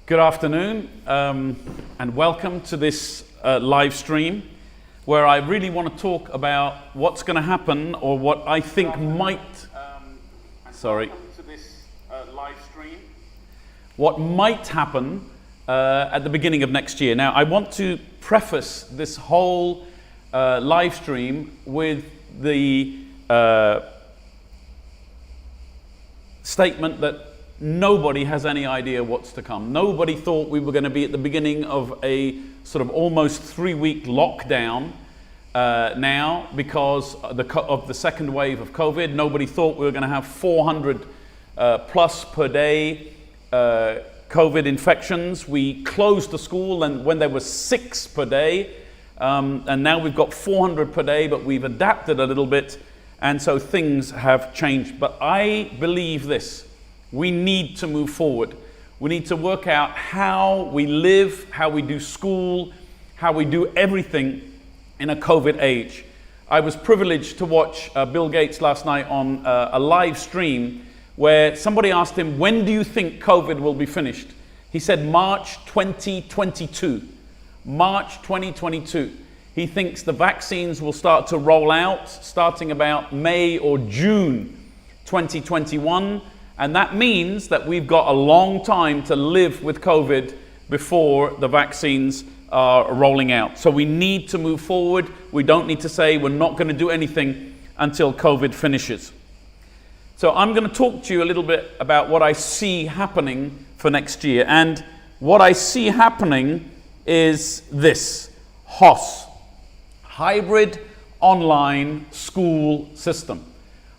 Good afternoon, and welcome to this live stream where I really want to talk about what's going to happen, or what I think might what might happen at the beginning of next year. Now, I want to preface this whole live stream with the statement that nobody has any idea what's to come. Nobody thought we were going to be at the beginning of a sort of almost 3-week lockdown now because of the second wave of COVID. Nobody thought we were going to have 400 plus per day COVID infections. We closed the school and when there were 6 per day, and now we've got 400 per day, but we've adapted a little bit, and so things have changed. But I believe this: we need to move forward. We need to work out how we live, how we do school, how we do everything in a COVID age. I was privileged to watch Bill Gates last night on a live stream where somebody asked him, when do you think COVID will be finished? He said March 2022. March 2022. He thinks the vaccines will start to roll out starting about May or June 2021. And that means that we've got a long time to live with COVID before the vaccines are rolling out. So we need to move forward. We don't need to say we're not going to do anything until COVID finishes. So I'm going to talk to you a little bit about what I see happening for next year. And what I see happening is this: HOS, Hybrid Online School System.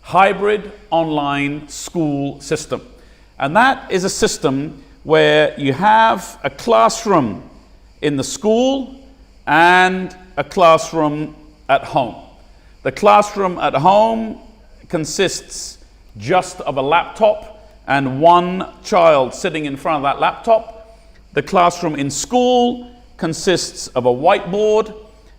Hybrid online school system. And that is a system where you have a classroom in the school and a classroom at home. The classroom at home consists just of a laptop and one child sitting in front of that laptop. The classroom in school consists of a whiteboard,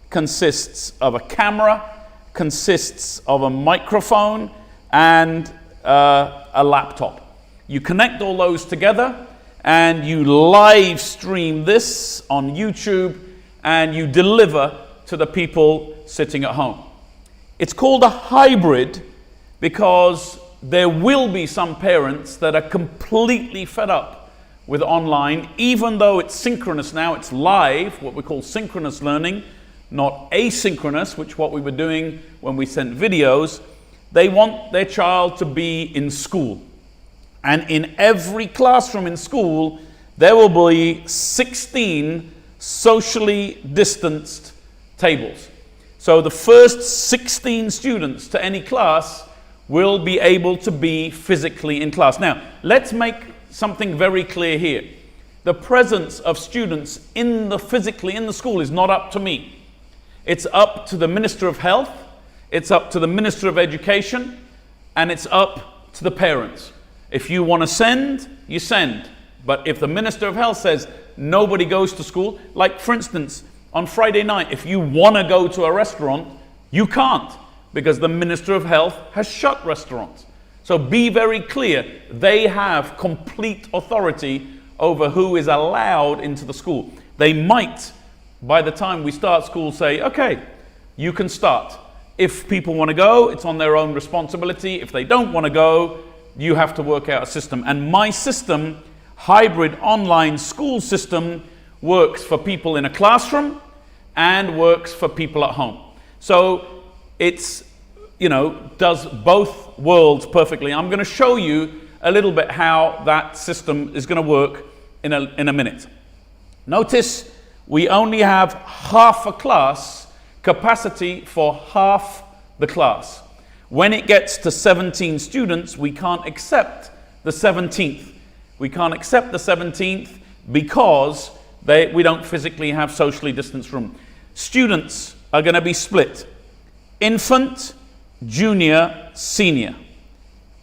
consists of a camera, consists of a microphone, and a laptop. You connect all those together and you live stream this on YouTube and you deliver to the people sitting at home. It's called a hybrid because there will be some parents that are completely fed up with online, even though it's synchronous now, it's live, what we call synchronous learning, not asynchronous, which what we were doing when we sent videos. They want their child to be in school. And in every classroom in school, there will be 16 socially distanced tables. So the first 16 students to any class will be able to be physically in class. Now, let's make something very clear here. The presence of students physically in the school is not up to me. It's up to the Minister of Health, it's up to the Minister of Education, and it's up to the parents. If you want to send, you send. But if the Minister of Health says nobody goes to school, like for instance, on Friday night, if you want to go to a restaurant, you can't, because the Minister of Health has shut restaurants. So be very clear, they have complete authority over who is allowed into the school. They might, by the time we start school, say, okay, you can start. If people want to go, it's on their own responsibility. If they don't want to go, you have to work out a system. And my system, hybrid online school system, works for people in a classroom and works for people at home. So it's, does both worlds perfectly. I'm going to show you a little bit how that system is going to work in a minute. Notice we only have half a class capacity for half the class. When it gets to 17 students, we can't accept the 17th. We can't accept the 17th because we don't physically have socially distanced room. Students are going to be split: infant, junior, senior.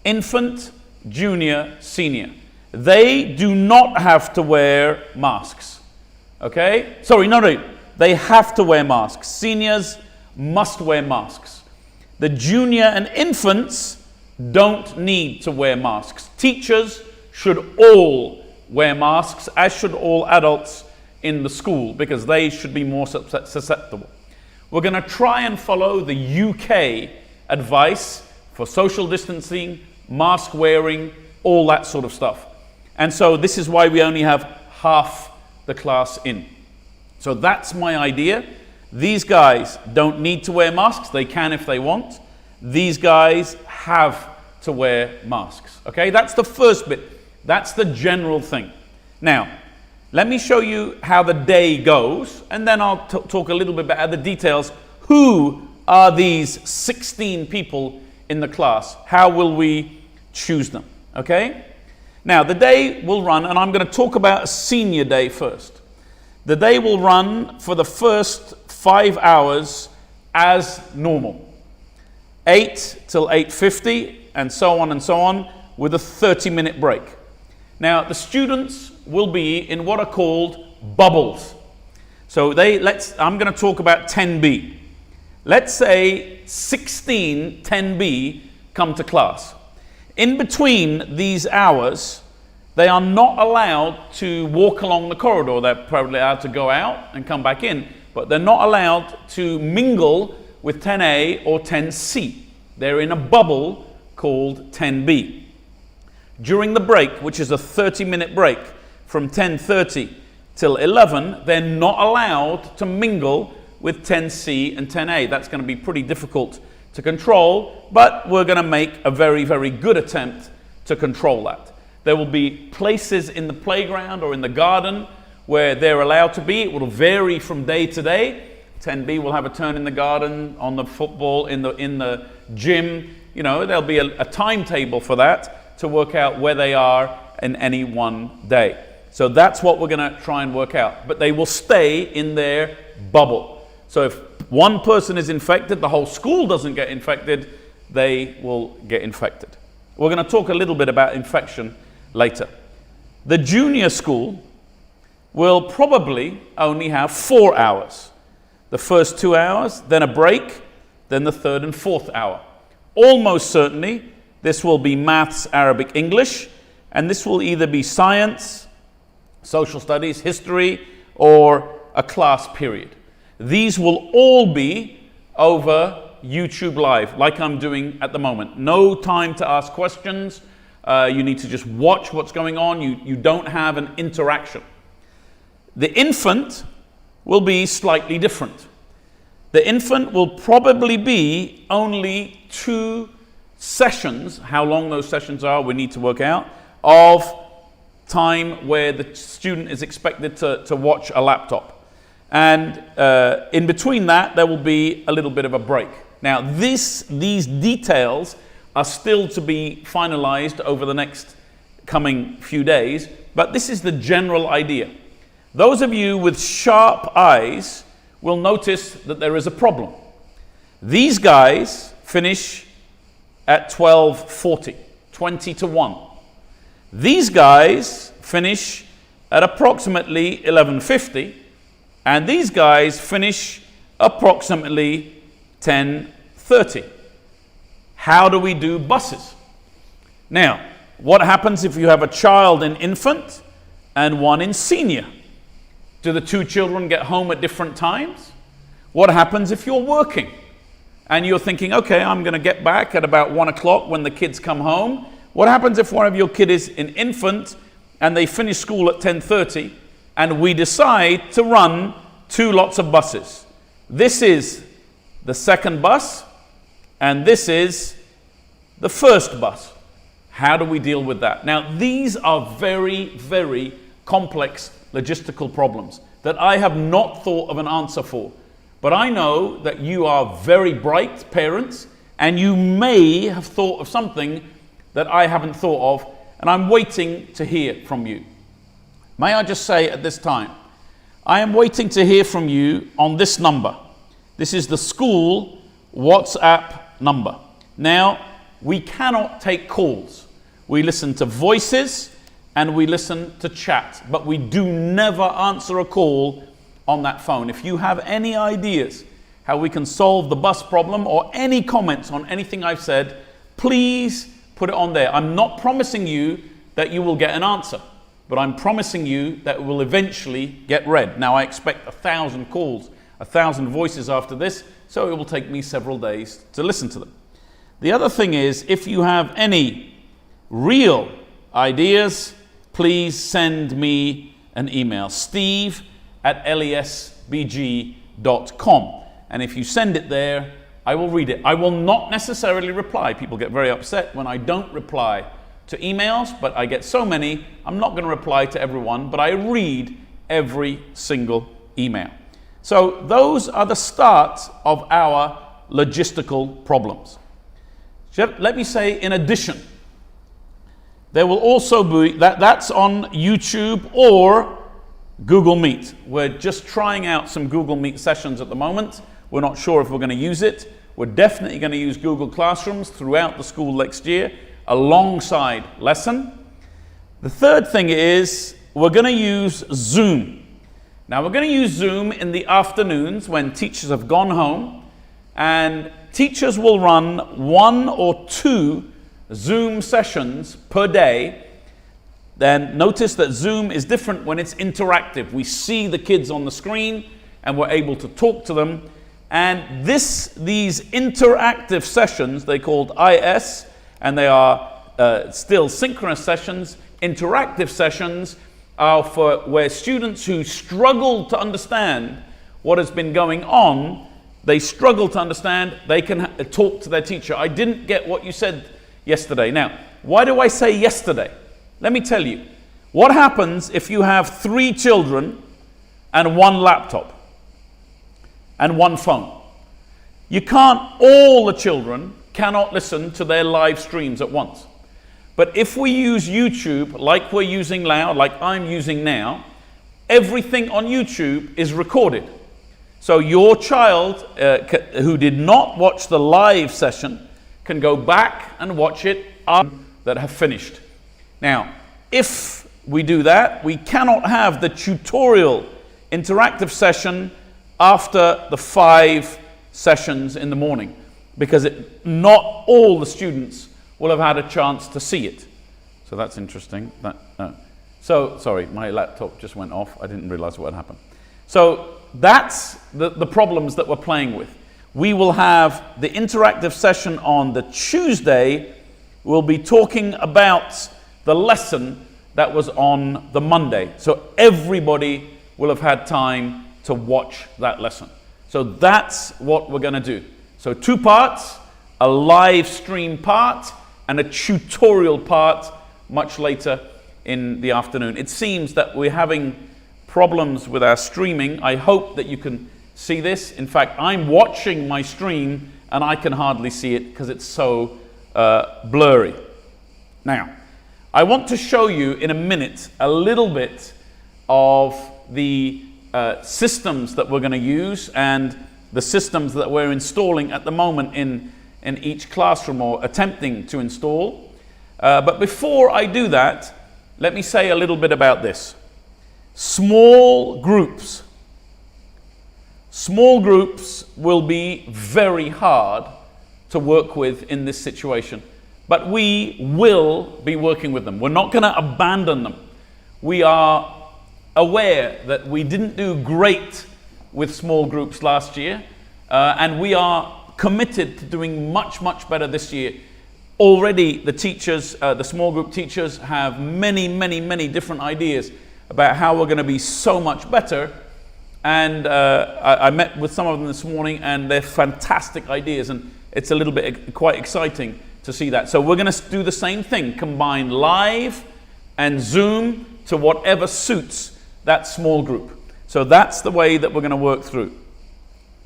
Infant, junior, senior. They do not have to wear masks. Okay? Sorry, no. They have to wear masks. Seniors must wear masks. The junior and infants don't need to wear masks. Teachers should all wear masks, as should all adults in the school, because they should be more susceptible. We're going to try and follow the UK advice for social distancing, mask wearing, all that sort of stuff. And so this is why we only have half the class in. So that's my idea. These guys don't need to wear masks. They can if they want. These guys have to wear masks. Okay, that's the first bit. That's the general thing. Now, let me show you how the day goes, and then I'll talk a little bit about the details. Who are these 16 people in the class? How will we choose them? Okay? Now, the day will run, and I'm going to talk about a senior day first. The day will run for the first 5 hours as normal. 8 till 8:50, and so on, with a 30-minute break. Now, the students will be in what are called bubbles. So I'm going to talk about 10B. Let's say 16 10B come to class. In between these hours, they are not allowed to walk along the corridor. They're probably allowed to go out and come back in, but they're not allowed to mingle with 10A or 10C. They're in a bubble called 10B. During the break, which is a 30-minute break from 10:30 till 11, they're not allowed to mingle with 10C and 10A. That's going to be pretty difficult to control, but we're going to make a very, very good attempt to control that. There will be places in the playground or in the garden where they're allowed to be. It will vary from day to day. 10B will have a turn in the garden, on the football, in the gym. You know, there'll be a timetable for that to work out where they are in any one day. So that's what we're going to try and work out. But they will stay in their bubble. So if one person is infected, the whole school doesn't get infected, they will get infected. We're going to talk a little bit about infection later. The junior school will probably only have 4 hours. The first 2 hours, then a break, then the third and fourth hour. Almost certainly, this will be maths, Arabic, English, and this will either be science, social studies, history, or a class period. These will all be over YouTube Live, like I'm doing at the moment. No time to ask questions. You need to just watch what's going on. You don't have an interaction. The infant will be slightly different. The infant will probably be only 2 sessions, how long those sessions are, we need to work out, of time where the student is expected to watch a laptop. And in between that, there will be a little bit of a break. Now, these details are still to be finalized over the next coming few days, but this is the general idea. Those of you with sharp eyes will notice that there is a problem. These guys finish at 12:40, 20 to 1. These guys finish at approximately 11:50, and these guys finish approximately 10:30. How do we do buses? Now, what happens if you have a child in infant and one in senior? Do the 2 children get home at different times? What happens if you're working and you're thinking, okay, I'm going to get back at about 1 o'clock when the kids come home? What happens if one of your kids is an infant and they finish school at 10:30 and we decide to run 2 lots of buses? This is the second bus and this is the first bus. How do we deal with that? Now, these are very, very complex logistical problems that I have not thought of an answer for. But I know that you are very bright parents and you may have thought of something that I haven't thought of, and I'm waiting to hear from you. May I just say at this time, I am waiting to hear from you on this number. This is the school WhatsApp number. Now, we cannot take calls. We listen to voices and we listen to chat, but we do never answer a call on that phone. If you have any ideas how we can solve the bus problem or any comments on anything I've said, please put it on there. I'm not promising you that you will get an answer. but I'm promising you that it will eventually get read. Now, I expect 1,000 calls, 1,000 voices after this, so it will take me several days to listen to them. The other thing is, if you have any real ideas, please send me an email, steve@lesbg.com. And if you send it there, I will read it. I will not necessarily reply. People get very upset when I don't reply to emails, but I get so many, I'm not going to reply to everyone, but I read every single email. So those are the start of our logistical problems. Let me say, in addition, there will also be, that's on YouTube or Google Meet. We're just trying out some Google Meet sessions at the moment. We're not sure if we're going to use it. We're definitely going to use Google Classrooms throughout the school next year, alongside lesson. The third thing is we're going to use Zoom. Now, we're going to use Zoom in the afternoons when teachers have gone home, and teachers will run 1 or 2 Zoom sessions per day. Then notice that Zoom is different when it's interactive. We see the kids on the screen and we're able to talk to them. And these interactive sessions, they're called IS, and they are still synchronous sessions. Interactive sessions are for where students who struggle to understand what has been going on, they struggle to understand, they can talk to their teacher. I didn't get what you said yesterday. Now, why do I say yesterday? Let me tell you. What happens if you have 3 children and 1 laptop and 1 phone? All the children cannot listen to their live streams at once. But if we use YouTube like we're using now, like I'm using now, everything on YouTube is recorded. So your child who did not watch the live session can go back and watch it that have finished. Now, if we do that, we cannot have the tutorial interactive session after the 5 sessions in the morning, because not all the students will have had a chance to see it. So that's interesting. So, sorry, my laptop just went off. I didn't realize what had happened. So that's the problems that we're playing with. We will have the interactive session on the Tuesday. We'll be talking about the lesson that was on the Monday. So everybody will have had time to watch that lesson. So that's what we're going to do. So 2 parts, a live stream part and a tutorial part much later in the afternoon. It seems that we're having problems with our streaming. I hope that you can see this. In fact, I'm watching my stream and I can hardly see it because it's so blurry. Now, I want to show you in a minute a little bit of the systems that we're going to use and the systems that we're installing at the moment in each classroom or attempting to install. But before I do that, let me say a little bit about this. Small groups. Small groups will be very hard to work with in this situation, but we will be working with them. We're not going to abandon them. We are aware that we didn't do great with small groups last year, and we are committed to doing much, much better this year. Already the teachers, the small group teachers have many different ideas about how we're going to be so much better. And I met with some of them this morning and they're fantastic ideas, and it's a little bit quite exciting to see that. So we're going to do the same thing, combine live and Zoom to whatever suits that small group. So that's the way that we're going to work through.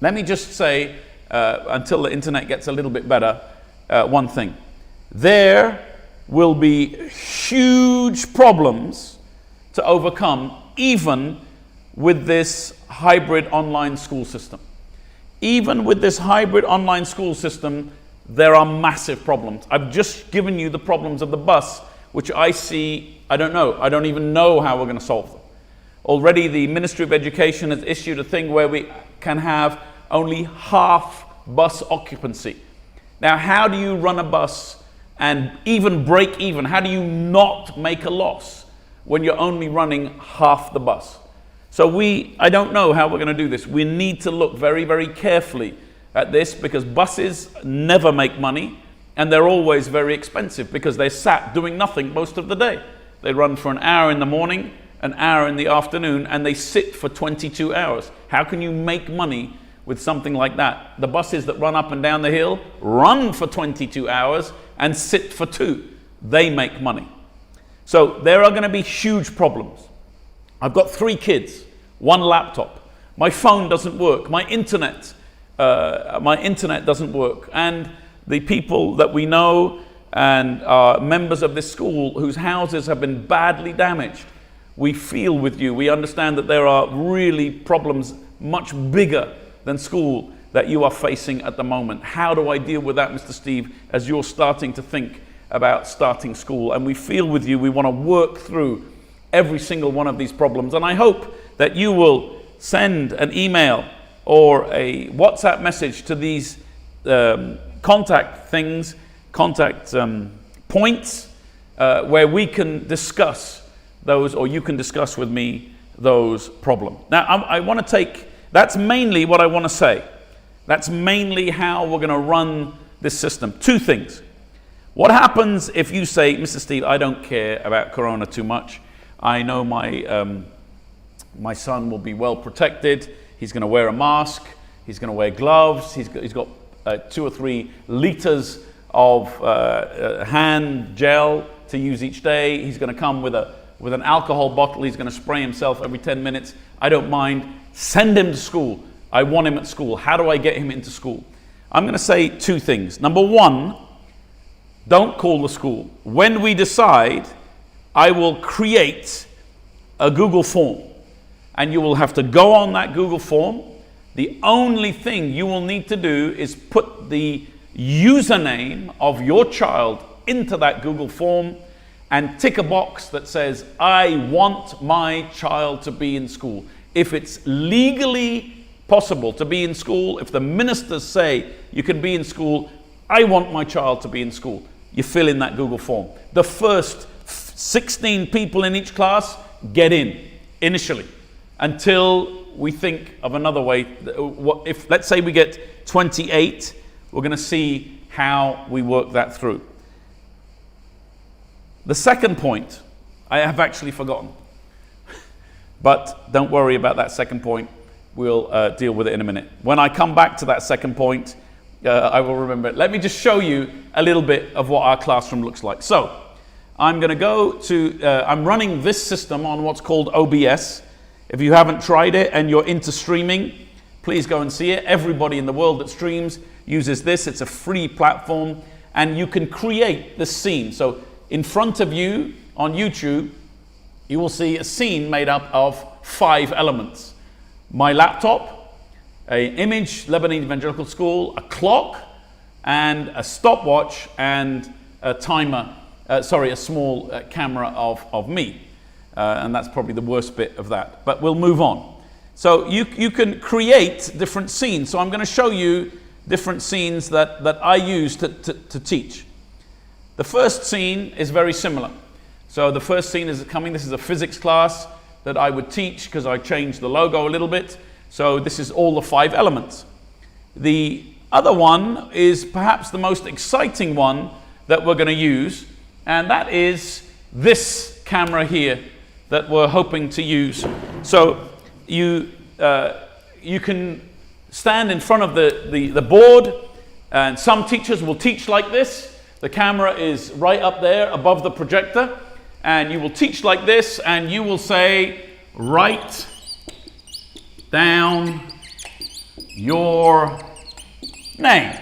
Let me just say, until the internet gets a little bit better, one thing. There will be huge problems to overcome even with this hybrid online school system. Even with this hybrid online school system, there are massive problems. I've just given you the problems of the bus, which I see, I don't even know how we're going to solve them. Already the Ministry of Education has issued a thing where we can have only half bus occupancy. Now, how do you run a bus and even break even? How do you not make a loss when you're only running half the bus. So I don't know how we're going to do this. We need to look very, very carefully at this, because buses never make money and they're always very expensive because they're sat doing nothing most of the day. They run for an hour in the morning, an hour in the afternoon, and they sit for 22 hours. How can you make money with something like that? The buses that run up and down the hill run for 22 hours and sit for 2. They make money. So there are going to be huge problems. I've got 3 kids, 1 laptop. My phone doesn't work. My internet doesn't work. And the people that we know and are members of this school whose houses have been badly damaged, we feel with you. We understand that there are really problems much bigger than school that you are facing at the moment. How do I deal with that, Mr. Steve, as you're starting to think about starting school? And we feel with you. We want to work through every single one of these problems. And I hope that you will send an email or a WhatsApp message to these contact points where we can discuss those, or you can discuss with me those problems. Now, I want to take, that's mainly what I want to say. That's mainly how we're going to run this system. 2 things. What happens if you say, Mr. Steve, I don't care about Corona too much. I know my son will be well protected. He's going to wear a mask. He's going to wear gloves. He's got 2 or 3 liters of hand gel to use each day. He's going to come with an alcohol bottle. He's going to spray himself every 10 minutes. I don't mind. Send him to school. I want him at school. How do I get him into school? I'm going to say 2 things. Number 1, don't call the school. When we decide, I will create a Google form, and you will have to go on that Google form. The only thing you will need to do is put the username of your child into that Google form and tick a box that says, I want my child to be in school. If it's legally possible to be in school, if the ministers say you can be in school, I want my child to be in school. You fill in that Google form. The first 16 people in each class get in initially, until we think of another way. If, let's say, we get 28, we're going to see how we work that through. The second point, I have actually forgotten. But don't worry about that second point. We'll deal with it in a minute. When I come back to that second point, I will remember it. Let me just show you a little bit of what our classroom looks like. So, I'm going to go to, I'm running this system on what's called OBS. If you haven't tried it and you're into streaming, please go and see it. Everybody in the world that streams uses this. It's a free platform, and you can create the scene. So in front of you on YouTube, you will see a scene made up of 5 elements. My laptop, an image, Lebanese Evangelical School, a clock, and a stopwatch, and a timer. A small camera of me. And that's probably the worst bit of that. But we'll move on. So you can create different scenes. So I'm going to show you different scenes that I use to teach. The first scene is very similar. So the first scene is coming. This is a physics class that I would teach, because I changed the logo a little bit. So this is all the 5 elements. The other one is perhaps the most exciting one that we're going to use. And that is this camera here that we're hoping to use. So you can stand in front of the board, and some teachers will teach like this. The camera is right up there above the projector, and you will teach like this, and you will say, write down your name.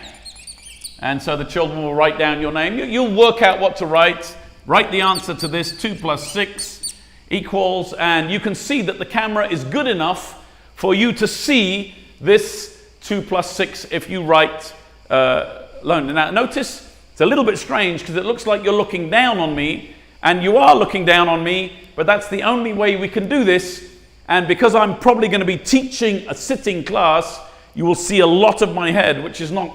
And so the children will write down your name. You'll work out what to write. Write the answer to this, 2 + 6 equals, and you can see that the camera is good enough for you to see this 2 + 6 if you write alone. Now notice, it's a little bit strange because it looks like you're looking down on me, and you are looking down on me, but that's the only way we can do this. And because I'm probably going to be teaching a sitting class, you will see a lot of my head, which is not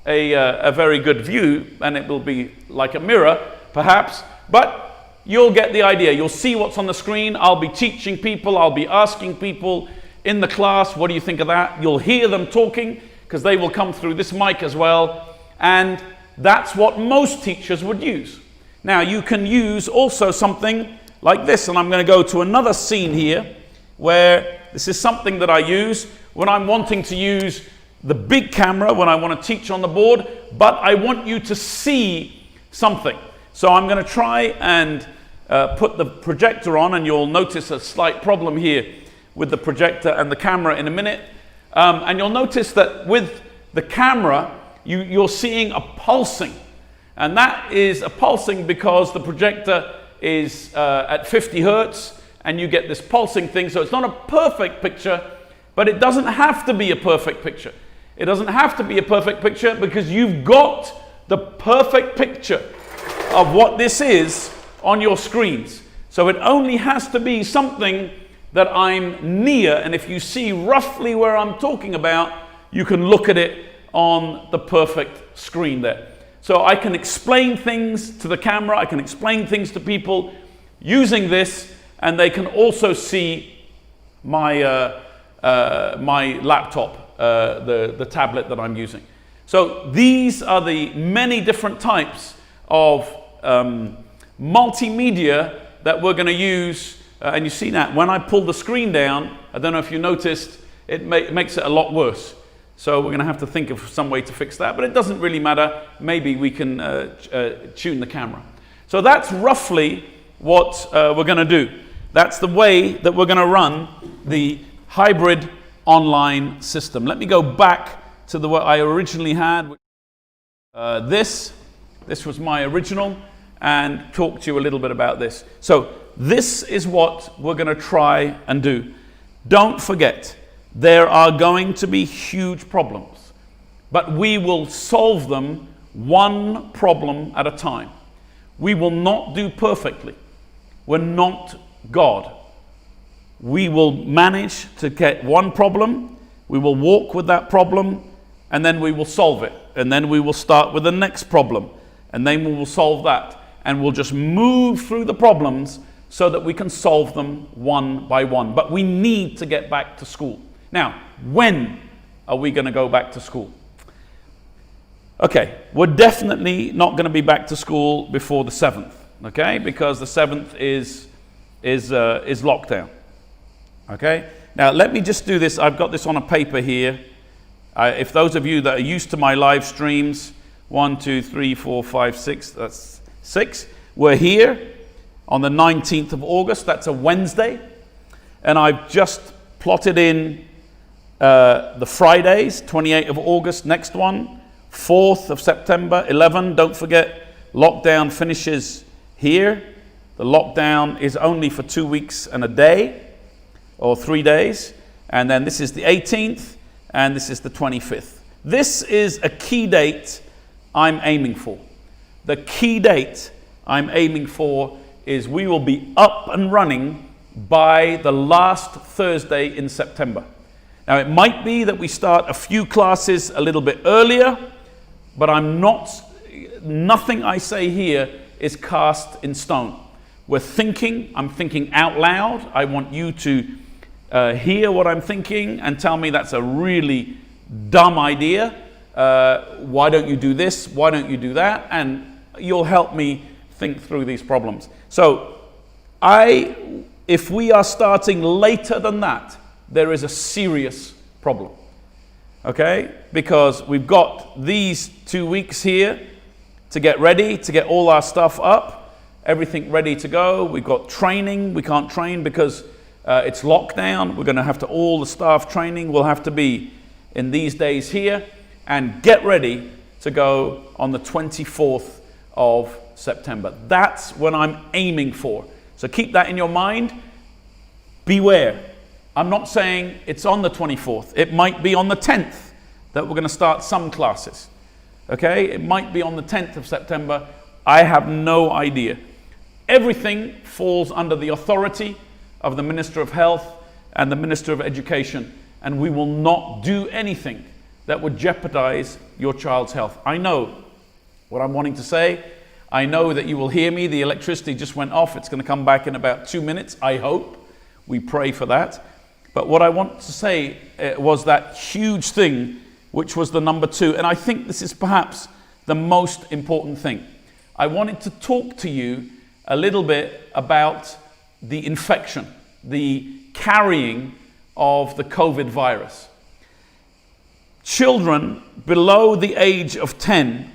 a very good view, and it will be like a mirror, perhaps. But you'll get the idea. You'll see what's on the screen. I'll be teaching people. I'll be asking people in the class, what do you think of that? You'll hear them talking because they will come through this mic as well. And that's what most teachers would use. Now, you can use also something like this. And I'm going to go to another scene here where this is something that I use when I'm wanting to use the big camera, when I want to teach on the board, but I want you to see something. So I'm going to try and put the projector on, and you'll notice a slight problem here with the projector and the camera in a minute. And you'll notice that with the camera, you're seeing a pulsing. And that is a pulsing because the projector is at 50 hertz, and you get this pulsing thing. So it's not a perfect picture, but it doesn't have to be a perfect picture. It doesn't have to be a perfect picture because you've got the perfect picture of what this is on your screens. So it only has to be something that I'm near, and if you see roughly where I'm talking about, you can look at it on the perfect screen there. So I can explain things to the camera, I can explain things to people using this, and they can also see my my laptop, the tablet that I'm using. So these are the many different types of multimedia that we're going to use. And you see that when I pull the screen down, I don't know if you noticed, it makes it a lot worse. So we're going to have to think of some way to fix that, but it doesn't really matter. Maybe we can tune the camera. So that's roughly what we're going to do. That's the way that we're going to run the hybrid online system. Let me go back to what I originally had. This was my original, and talk to you a little bit about this. So this is what we're going to try and do. Don't forget, there are going to be huge problems, but we will solve them one problem at a time. We will not do perfectly. We're not God. We will manage to get one problem, we will walk with that problem, and then we will solve it. And then we will start with the next problem, and then we will solve that. And we'll just move through the problems so that we can solve them one by one. But we need to get back to school. Now, when are we going to go back to school? Okay, we're definitely not going to be back to school before the 7th, okay? Because the 7th is lockdown, okay? Now, let me just do this. I've got this on a paper here. If those of you that are used to my live streams, 1, 2, 3, 4, 5, 6, that's 6. We're here on the 19th of August. That's a Wednesday. And I've just plotted in the Fridays, 28th of August, next one, 4th of September, 11. Don't forget, lockdown finishes here. The lockdown is only for 2 weeks and a day, or 3 days. And then this is the 18th, and this is the 25th. This is a key date I'm aiming for. The key date I'm aiming for is we will be up and running by the last Thursday in September. Now, it might be that we start a few classes a little bit earlier, but nothing I say here is cast in stone. I'm thinking out loud. I want you to hear what I'm thinking and tell me that's a really dumb idea. Why don't you do this? Why don't you do that? And you'll help me think through these problems. So if we are starting later than that, there is a serious problem. Okay? Because we've got these 2 weeks here to get ready, to get all our stuff up, everything ready to go. We've got training. We can't train because it's lockdown. We're going to have to, all the staff training will have to be in these days here, and get ready to go on the 24th of September. That's what I'm aiming for. So keep that in your mind. Beware. I'm not saying it's on the 24th. It might be on the 10th that we're going to start some classes. Okay? It might be on the 10th of September. I have no idea. Everything falls under the authority of the Minister of Health and the Minister of Education, and we will not do anything that would jeopardize your child's health. I know what I'm wanting to say. I know that you will hear me. The electricity just went off. It's going to come back in about 2 minutes, I hope. We pray for that. But what I want to say was that huge thing, which was the number 2. And I think this is perhaps the most important thing. I wanted to talk to you a little bit about the infection, the carrying of the COVID virus. Children below the age of 10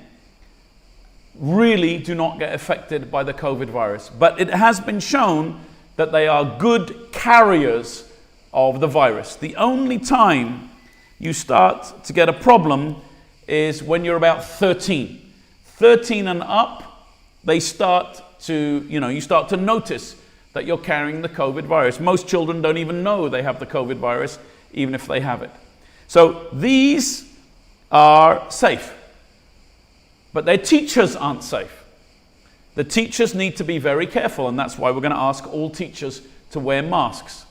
really do not get affected by the COVID virus, but it has been shown that they are good carriers of the virus. The only time you start to get a problem is when you're about 13. 13 and up, they start to, you start to notice that you're carrying the COVID virus. Most children don't even know they have the COVID virus, even if they have it. So these are safe, but their teachers aren't safe. The teachers need to be very careful, and that's why we're going to ask all teachers to wear masks.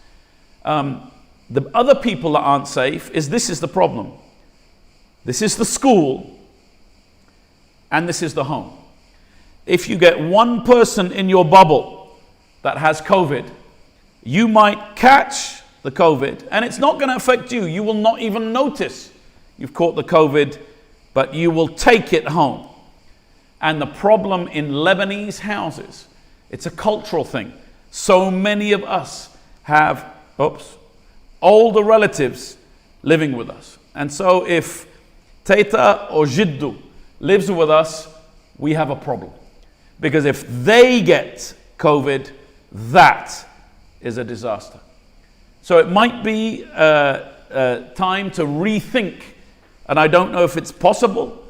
The other people that aren't safe this is the problem. This is the school, and this is the home. If you get one person in your bubble that has COVID, you might catch the COVID, and it's not going to affect you. You will not even notice you've caught the COVID, but you will take it home. And the problem in Lebanese houses, it's a cultural thing. So many of us have, older relatives living with us. And so if Teta or Jiddu lives with us, we have a problem. Because if they get COVID, that is a disaster. So it might be time to rethink, and I don't know if it's possible,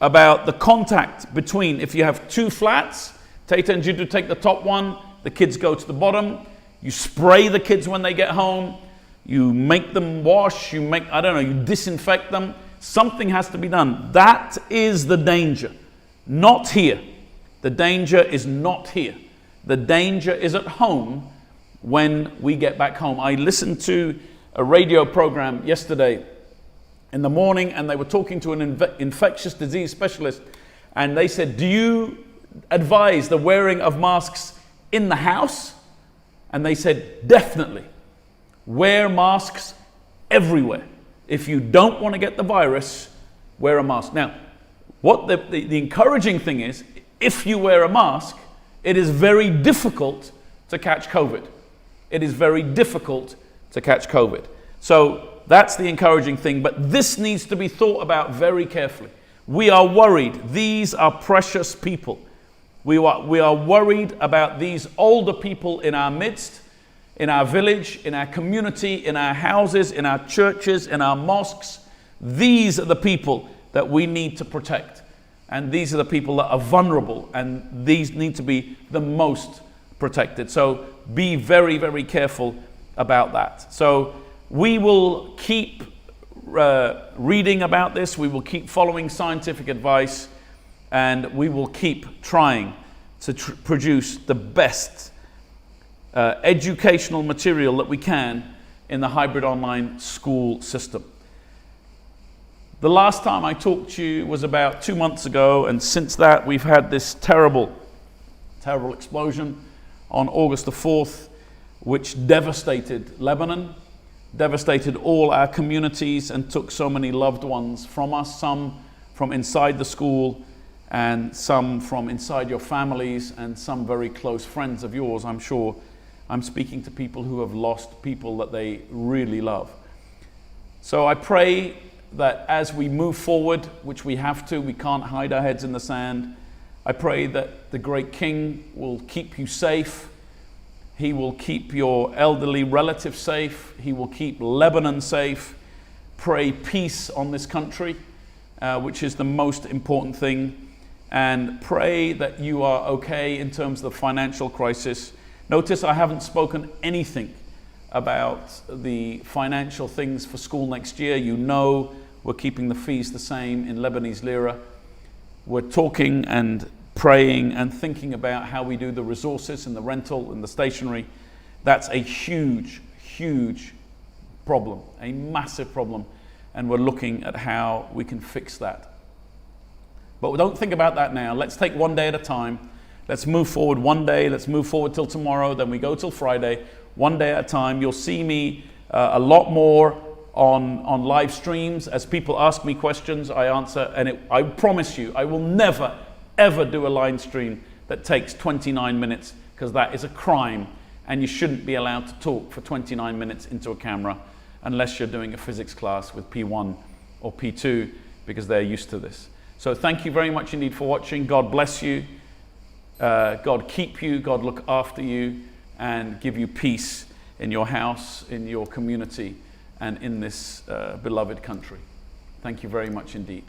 about the contact between, if you have 2 flats, Tata and Jiddu take the top one, the kids go to the bottom, you spray the kids when they get home, you make them wash, you disinfect them. Something has to be done. That is the danger, not here. The danger is not here. The danger is at home when we get back home. I listened to a radio program yesterday in the morning, and they were talking to an infectious disease specialist, and they said, do you advise the wearing of masks in the house? And they said, definitely. Wear masks everywhere. If you don't want to get the virus, wear a mask. Now, what the encouraging thing is, if you wear a mask, it is very difficult to catch COVID. It is very difficult to catch COVID. So that's the encouraging thing, but this needs to be thought about very carefully. We are worried. These are precious people. We are worried about these older people in our midst, in our village, in our community, in our houses, in our churches, in our mosques. These are the people that we need to protect. And these are the people that are vulnerable, and these need to be the most protected. So be very, very careful about that. So we will keep reading about this. We will keep following scientific advice, and we will keep trying to produce the best educational material that we can in the hybrid online school system. The last time I talked to you was about 2 months ago, and since that we've had this terrible explosion on August the 4th, which devastated Lebanon, devastated all our communities, and took so many loved ones from us, some from inside the school, and some from inside your families, and some very close friends of yours. I'm sure I'm speaking to people who have lost people that they really love. So I pray that as we move forward, which we have to, we can't hide our heads in the sand. I pray that the great King will keep you safe. He will keep your elderly relative safe. He will keep Lebanon safe. Pray peace on this country, which is the most important thing. And pray that you are okay in terms of the financial crisis. Notice I haven't spoken anything about the financial things for school next year. You know we're keeping the fees the same in Lebanese lira. We're talking and praying and thinking about how we do the resources and the rental and the stationery. That's a huge, huge problem, a massive problem, and we're looking at how we can fix that. But don't think about that now. Let's take one day at a time. Let's move forward one day. Let's move forward till tomorrow. Then we go till Friday, one day at a time. You'll see me a lot more on live streams. As people ask me questions, I answer. And I promise you, I will never, ever do a live stream that takes 29 minutes, because that is a crime. And you shouldn't be allowed to talk for 29 minutes into a camera unless you're doing a physics class with P1 or P2, because they're used to this. So thank you very much indeed for watching. God bless you. God keep you. God look after you and give you peace in your house, in your community, and in this beloved country. Thank you very much indeed.